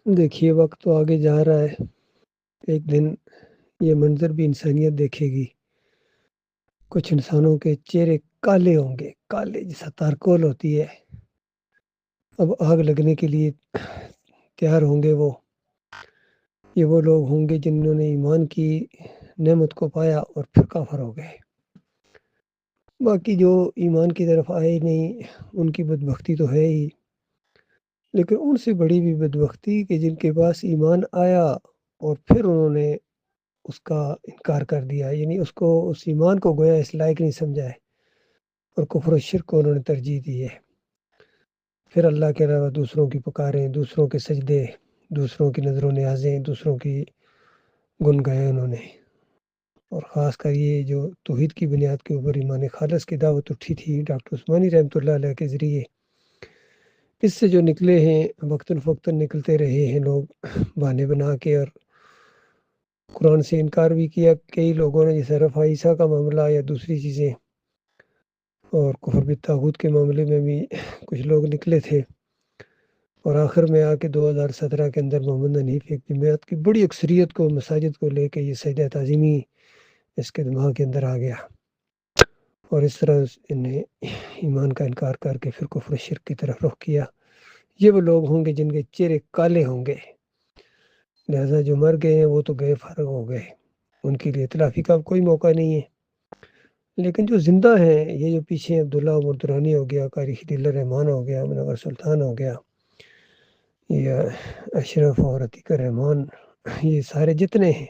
دیکھیے وقت تو آگے جا رہا ہے، ایک دن یہ منظر بھی انسانیت دیکھے گی۔ کچھ انسانوں کے چہرے کالے ہوں گے، کالے جیسا تارکول ہوتی ہے، اب آگ لگنے کے لیے تیار ہوں گے۔ یہ وہ لوگ ہوں گے جنہوں نے ایمان کی نعمت کو پایا اور پھر کافر ہو گئے۔ باقی جو ایمان کی طرف آئے نہیں، ان کی بدبختی تو ہے ہی، لیکن ان سے بڑی بھی بدبختی کہ جن کے پاس ایمان آیا اور پھر انہوں نے اس کا انکار کر دیا، یعنی اس ایمان کو گویا اس لائق نہیں سمجھا ہے اور کفر و شرک کو انہوں نے ترجیح دی ہے۔ پھر اللہ کے علاوہ دوسروں کی پکاریں، دوسروں کے سجدے، دوسروں کی نظر و نیازیں، دوسروں کی گن گائے انہوں نے۔ اور خاص کر یہ جو توحید کی بنیاد کے اوپر ایمان خالص کی دعوت اٹھی تھی ڈاکٹر عثمانی رحمۃ اللہ علیہ کے ذریعے، اس سے جو نکلے ہیں وقتاً فوقتاً نکلتے رہے ہیں لوگ بہانے بنا کے، اور قرآن سے انکار بھی کیا کئی لوگوں نے، جیسے رفع عیسیٰ کا معاملہ یا دوسری چیزیں، اور کفر بالطاغوت کے معاملے میں بھی کچھ لوگ نکلے تھے، اور آخر میں آ کے 2017 کے اندر محمد حنیف ایک جماعت کی بڑی اکثریت کو مساجد کو لے کے یہ سجدہ تعظیمی اس کے دماغ کے اندر آ گیا، اور اس طرح انہیں ایمان کا انکار کر کے پھر کفر و شرک کی طرف رخ کیا۔ یہ وہ لوگ ہوں گے جن کے چہرے کالے ہوں گے، لہذا جو مر گئے ہیں وہ تو گئے، فارغ ہو گئے، ان کے لیے اطلافی کا کوئی موقع نہیں ہے۔ لیکن جو زندہ ہیں، یہ جو پیچھے عبداللہ عمر درانی ہو گیا، قاری خلیل الرحمان ہو گیا، منور سلطان ہو گیا، یا اشرف اور عتیق الرحمان، یہ سارے جتنے ہیں،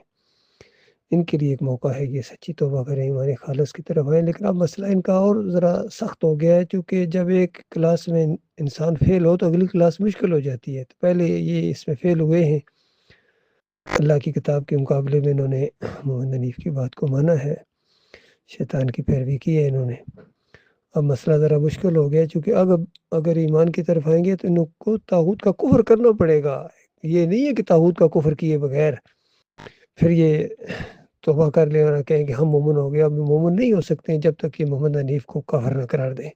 ان کے لیے ایک موقع ہے کہ سچی توبہ کریں، ایمان خالص کی طرف آئیں۔ لیکن اب مسئلہ ان کا اور ذرا سخت ہو گیا ہے، چونکہ جب ایک کلاس میں انسان فیل ہو تو اگلی کلاس مشکل ہو جاتی ہے۔ تو پہلے یہ اس میں فیل ہوئے ہیں، اللہ کی کتاب کے مقابلے میں انہوں نے محمد حنیف کی بات کو مانا ہے، شیطان کی پیروی کی ہے انہوں نے۔ اب مسئلہ ذرا مشکل ہو گیا، چونکہ اب اگر ایمان کی طرف آئیں گے تو ان کو طاغوت کا کفر کرنا پڑے گا۔ یہ نہیں ہے کہ طاغوت کا کفر کیے بغیر پھر یہ توبہ کر لیں اور کہیں کہ ہم مومن ہو گئے۔ اب مومن نہیں ہو سکتے ہیں جب تک یہ محمد حنیف کو کافر نہ قرار دیں،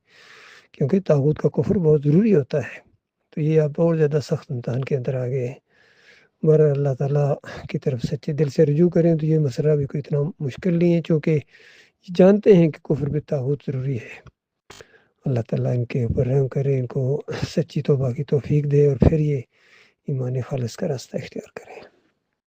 کیونکہ طاغوت کا کفر بہت ضروری ہوتا ہے۔ تو یہ اب اور زیادہ سخت امتحان کے اندر آ گئے ہیں۔ مگر اللہ تعالیٰ کی طرف سچے دل سے رجوع کریں تو یہ مسئلہ بھی کوئی اتنا مشکل نہیں ہے، چونکہ جانتے ہیں کہ کفر بالطاغوت ضروری ہے۔ اللہ تعالیٰ ان کے اوپر رحم کرے، ان کو سچی توبہ کی توفیق دے، اور پھر یہ ایمان خالص کا راستہ اختیار کریں۔